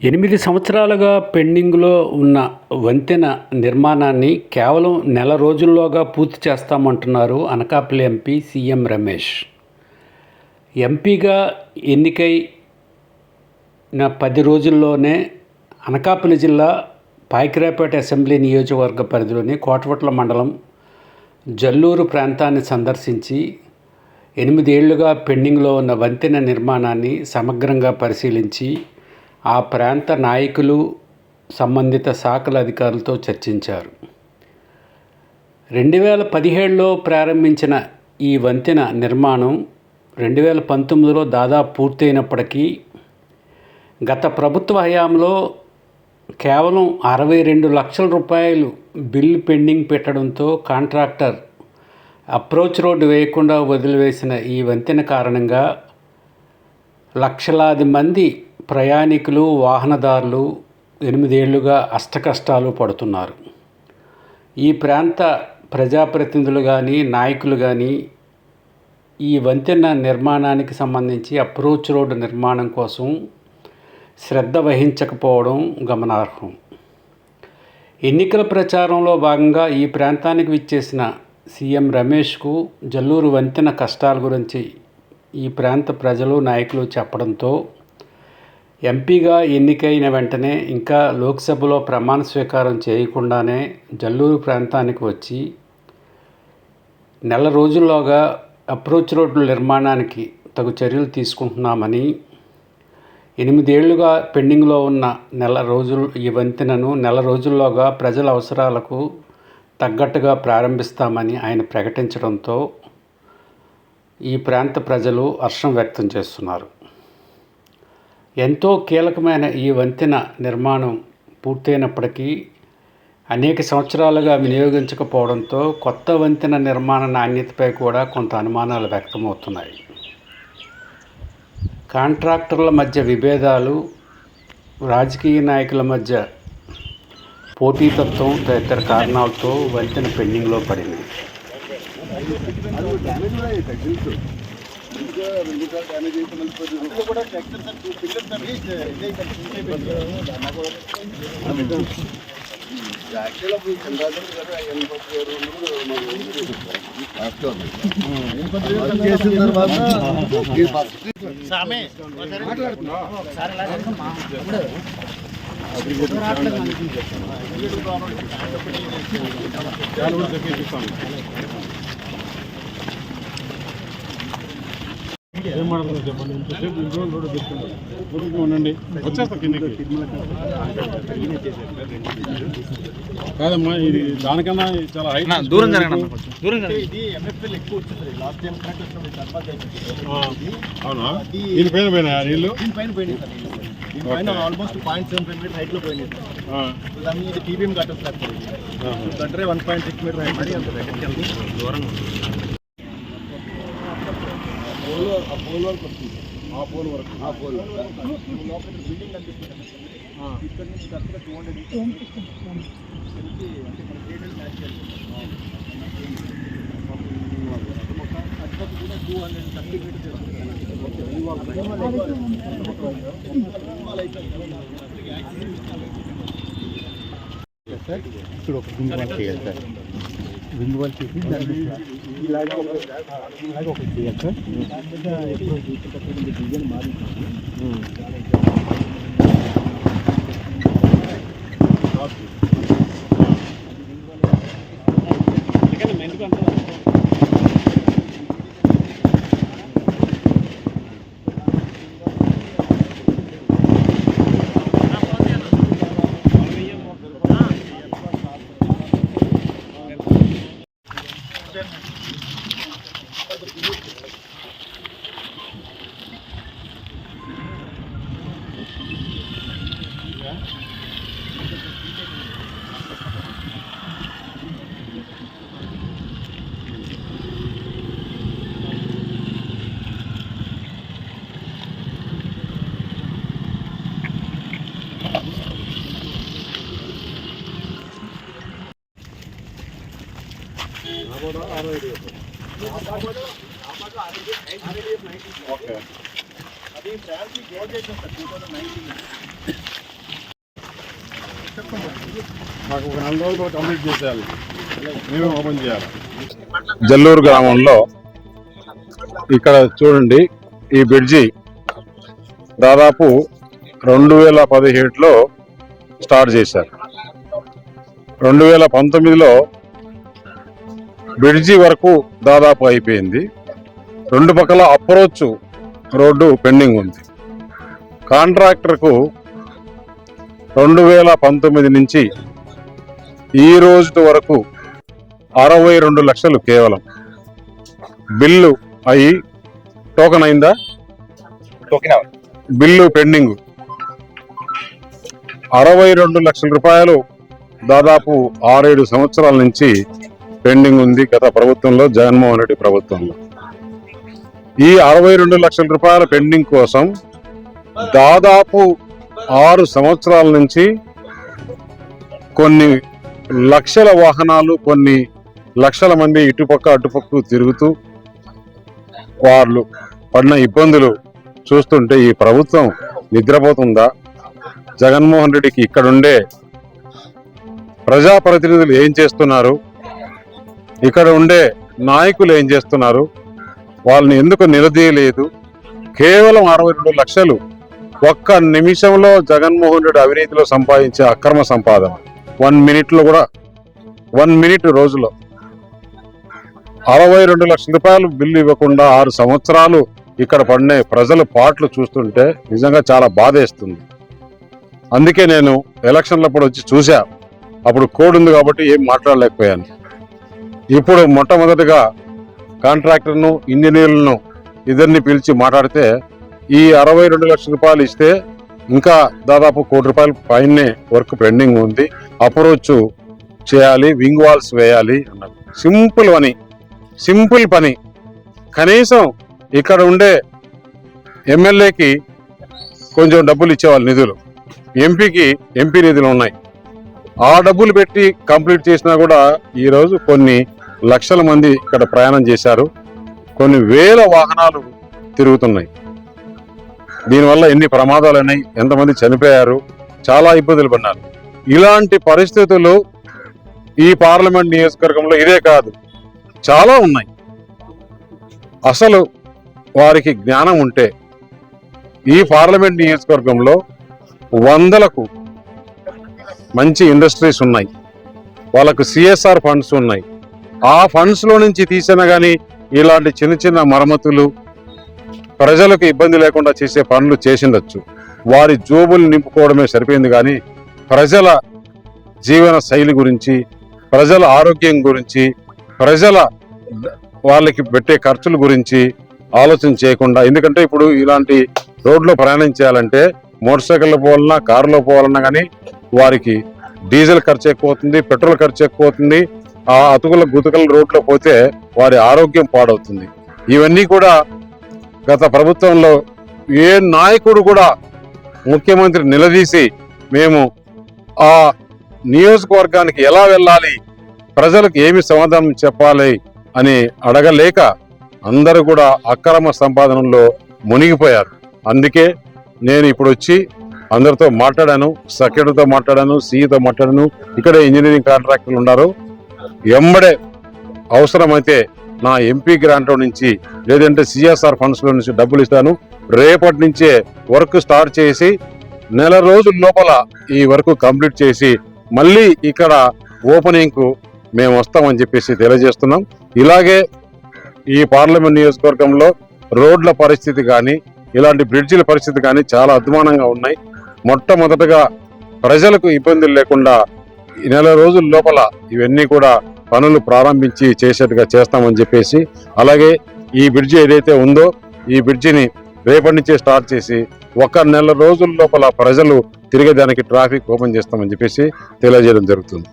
8 సంవత్సరాలుగా పెండింగ్లో ఉన్న వంతెన నిర్మాణాన్ని కేవలం నెల రోజుల్లోగా పూర్తి చేస్తామంటున్నారు అనకాపల్లి ఎంపీ సీఎం రమేష్. ఎంపీగా ఎన్నికైన 10 రోజుల్లోనే అనకాపల్లి జిల్లా పాయకరావుపేట అసెంబ్లీ నియోజకవర్గ పరిధిలోని కోటవట్ల మండలం జల్లూరు ప్రాంతాన్ని సందర్శించి 8 ఏళ్లుగా పెండింగ్లో ఉన్న వంతెన నిర్మాణాన్ని సమగ్రంగా పరిశీలించి ఆ ప్రాంత నాయకులు, సంబంధిత శాఖల అధికారులతో చర్చించారు. 2017లో ప్రారంభించిన ఈ వంతెన నిర్మాణం 2019లో దాదాపు పూర్తయినప్పటికీ గత ప్రభుత్వ హయాంలో కేవలం 62 లక్షల రూపాయలు బిల్లు పెండింగ్ పెట్టడంతో కాంట్రాక్టర్ అప్రోచ్ రోడ్డు వేయకుండా వదిలివేసిన ఈ వంతెన కారణంగా లక్షలాది మంది ప్రయాణికులు, వాహనదారులు 8 ఏళ్లుగా అష్టకష్టాలు పడుతున్నారు. ఈ ప్రాంత ప్రజాప్రతినిధులు కానీ, నాయకులు కానీ ఈ వంతెన నిర్మాణానికి సంబంధించి అప్రోచ్ రోడ్డు నిర్మాణం కోసం శ్రద్ధ వహించకపోవడం గమనార్హం. ఎన్నికల ప్రచారంలో భాగంగా ఈ ప్రాంతానికి విచ్చేసిన సీఎం రమేష్కు జల్లూరు వంతెన కష్టాల గురించి ఈ ప్రాంత ప్రజలు, నాయకులు చెప్పడంతో ఎంపీగా ఎన్నికైన వెంటనే ఇంకా లోక్సభలో ప్రమాణ స్వీకారం చేయకుండానే జల్లూరు ప్రాంతానికి వచ్చి నెల రోజుల్లోగా అప్రోచ్ రోడ్ల నిర్మాణానికి తగు చర్యలు తీసుకుంటున్నామని, 8 ఏళ్లుగా పెండింగ్లో ఉన్న ఈ వంతెనను నెల రోజుల్లోగా ప్రజల అవసరాలకు తగ్గట్టుగా ప్రారంభిస్తామని ఆయన ప్రకటించడంతో ఈ ప్రాంత ప్రజలు హర్షం వ్యక్తం చేస్తున్నారు. ఎంతో కీలకమైన ఈ వంతెన నిర్మాణం పూర్తయినప్పటికీ అనేక సంవత్సరాలుగా వినియోగించకపోవడంతో కొత్త వంతెన నిర్మాణ నాణ్యతపై కూడా కొంత అనుమానాలు వ్యక్తమవుతున్నాయి. కాంట్రాక్టర్ల మధ్య విభేదాలు, రాజకీయ నాయకుల మధ్య పోటీతత్వం తదితర కారణాలతో వంతెన పెండింగ్లో పడింది. ఏం మాట్లాడుతున్నా చెప్పండి. ఇంతసేపు ఇంట్లో రోడ్డు పెట్టుకుంటాం ఉండండి, వచ్చేస్తా కిందకి. కాదమ్మా, ఇది దానికన్నా చాలా హైట్ దూరం జరగండి. అవునా? దీనిపైన పోయినా నీళ్ళు ఆల్మోస్ట్ 0.75 మీటర్ హైట్ లో పోయింది. ఇది టీబీఎం కట్టదు సార్. కట్టరే 1.6 మీటర్ హైట్ మరి అంత దూరంగా ఆ పోల్ వరకు వస్తుంది. ఆ పోల్ బిల్డింగ్ కనిపిస్తుంది. ఇక్కడ నుంచి కరెక్ట్గా 200 కూడా 230 మీటర్స్ ఇక్కడ ఒక బిందు వాళ్ళు చేయాలి సార్. బిందు వాళ్ళు చేసి దాన్ని ఇలాగే ఒకటి చేయాలి సార్. డిజైన్ మారింది. ఓకే. అది ట్రాఫిక్ గోల్ చేసాం సార్ 2019. మాకు ఒక 4 రోజులు కంప్లీట్ చేసేయాలి, మేమే ఓపెన్ చేయాలి. జల్లూరు గ్రామంలో ఇక్కడ చూడండి, ఈ బ్రిడ్జి దాదాపు 2017లో స్టార్ట్ చేశారు. 2019లో బ్రిడ్జి వరకు దాదాపు అయిపోయింది. 2 పక్కల అప్రోచ్ రోడ్డు పెండింగ్ ఉంది. కాంట్రాక్టర్కు 2019 నుంచి ఈ రోజు వరకు 62 లక్షలు కేవలం బిల్లు అయి టోకెన్ అయిందా, బిల్లు పెండింగ్ 62 లక్షల రూపాయలు దాదాపు 6-7 సంవత్సరాల నుంచి పెండింగ్ ఉంది గత ప్రభుత్వంలో, జగన్మోహన్ రెడ్డి ప్రభుత్వంలో. ఈ 62 లక్షల రూపాయల పెండింగ్ కోసం దాదాపు 6 సంవత్సరాల నుంచి కొన్ని లక్షల వాహనాలు, కొన్ని లక్షల మంది ఇటుపక్క అటుపక్క తిరుగుతూ వాళ్ళు పడిన ఇబ్బందులు చూస్తుంటే ఈ ప్రభుత్వం నిద్రపోతుందా? జగన్మోహన్ రెడ్డికి ఇక్కడుండే ప్రజాప్రతినిధులు ఏం చేస్తున్నారు, ఇక్కడ ఉండే నాయకులు ఏం చేస్తున్నారు, వాళ్ళని ఎందుకు నిలదీయలేదు? కేవలం 62 లక్షలు ఒక్క నిమిషంలో జగన్మోహన్ రెడ్డి అవినీతిలో సంపాదించే అక్రమ సంపాదన. 1 మినిట్లో కూడా 1 మినిట్ రోజులో 62 లక్షల రూపాయలు బిల్లు ఇవ్వకుండా 6 సంవత్సరాలు ఇక్కడ పడిన ప్రజల పాటలు చూస్తుంటే నిజంగా చాలా బాధేస్తుంది. అందుకే నేను ఎలక్షన్లప్పుడు వచ్చి చూసా, అప్పుడు కోడ్ ఉంది కాబట్టి ఏం మాట్లాడలేకపోయాను. ఇప్పుడు మొట్టమొదటిగా కాంట్రాక్టర్ను, ఇంజనీర్లను ఇద్దరిని పిలిచి మాట్లాడితే ఈ 62 లక్షల రూపాయలు ఇస్తే ఇంకా దాదాపు 1 కోటి రూపాయల పైనే వర్క్ పెండింగ్ ఉంది, అప్రోచ్ చేయాలి, వింగ్ వాల్స్ వేయాలి అన్నారు. సింపుల్ పని. కనీసం ఇక్కడ ఉండే ఎమ్మెల్యేకి కొంచెం డబ్బులు ఇచ్చేవాళ్ళు, నిధులు. ఎంపీ నిధులు ఉన్నాయి, ఆ డబ్బులు పెట్టి కంప్లీట్ చేసినా కూడా ఈరోజు కొన్ని లక్షల మంది ఇక్కడ ప్రయాణం చేశారు, కొన్ని వేల వాహనాలు తిరుగుతున్నాయి. దీనివల్ల ఎన్ని ప్రమాదాలు అయినాయి, ఎంతమంది చనిపోయారు, చాలా ఇబ్బందులు పడినారు. ఇలాంటి పరిస్థితులు ఈ పార్లమెంట్ నియోజకవర్గంలో ఇదే కాదు, చాలా ఉన్నాయి. అసలు వారికి జ్ఞానం ఉంటే ఈ పార్లమెంట్ నియోజకవర్గంలో 100లకు మంచి ఇండస్ట్రీస్ ఉన్నాయి, వాళ్ళకు సిఎస్ఆర్ ఫండ్స్ ఉన్నాయి. ఆ ఫండ్స్ లో నుంచి తీసినా కానీ ఇలాంటి చిన్న చిన్న మరమ్మతులు, ప్రజలకు ఇబ్బంది లేకుండా చేసే పనులు చేసిండొచ్చు. వారి జోబులు నింపుకోవడమే సరిపోయింది కానీ ప్రజల జీవన శైలి గురించి, ప్రజల ఆరోగ్యం గురించి, ప్రజల వాళ్ళకి పెట్టే ఖర్చుల గురించి ఆలోచన చేయకుండా, ఎందుకంటే ఇప్పుడు ఇలాంటి రోడ్లో ప్రయాణం చేయాలంటే మోటార్ సైకిల్లో పోవాలన్నా, కారులో పోవాలన్నా కానీ వారికి డీజిల్ ఖర్చు ఎక్కువ అవుతుంది, పెట్రోల్ ఖర్చు ఎక్కువ అవుతుంది. ఆ అతుకుల గుతుకల రోడ్లో పోతే వారి ఆరోగ్యం పాడవుతుంది. ఇవన్నీ కూడా గత ప్రభుత్వంలో ఏ నాయకుడు కూడా ముఖ్యమంత్రి నిలదీసి మేము ఆ నియోజకవర్గానికి ఎలా వెళ్ళాలి, ప్రజలకు ఏమి సమాధానం చెప్పాలి అని అడగలేక అందరూ కూడా అక్రమ సంపాదనలో మునిగిపోయారు. అందుకే నేను ఇప్పుడు వచ్చి అందరితో మాట్లాడాను, సెక్రటరీతో మాట్లాడాను, సీఈతో మాట్లాడాను. ఇక్కడే ఇంజనీరింగ్ కాంట్రాక్టర్లు ఉన్నారు. ఎంబడే అవసరమైతే నా ఎంపీ గ్రాంట్ నుంచి లేదంటే సిఎస్ఆర్ ఫండ్స్ లో నుంచి డబ్బులు ఇస్తాను. రేపటి నుంచే వర్క్ స్టార్ట్ చేసి 1 రోజుల లోపల ఈ వర్క్ కంప్లీట్ చేసి మళ్ళీ ఇక్కడ ఓపెనింగ్ కు మేము వస్తామని చెప్పేసి తెలియజేస్తున్నాం. ఇలాగే ఈ పార్లమెంట్ నియోజకవర్గంలో రోడ్ల పరిస్థితి కానీ, ఇలాంటి బ్రిడ్జిల పరిస్థితి కానీ చాలా అధ్వానంగా ఉన్నాయి. మొట్టమొదటగా ప్రజలకు ఇబ్బందులు లేకుండా 1 రోజుల లోపల ఇవన్నీ కూడా పనులు ప్రారంభించి చేసేట్టుగా చేస్తామని చెప్పేసి, అలాగే ఈ బ్రిడ్జి ఏదైతే ఉందో ఈ బ్రిడ్జిని రేపటి నుంచే స్టార్ట్ చేసి 1 రోజుల లోపల ప్రజలు తిరిగేదానికి ట్రాఫిక్ ఓపెన్ చేస్తామని చెప్పేసి తెలియజేయడం జరుగుతుంది.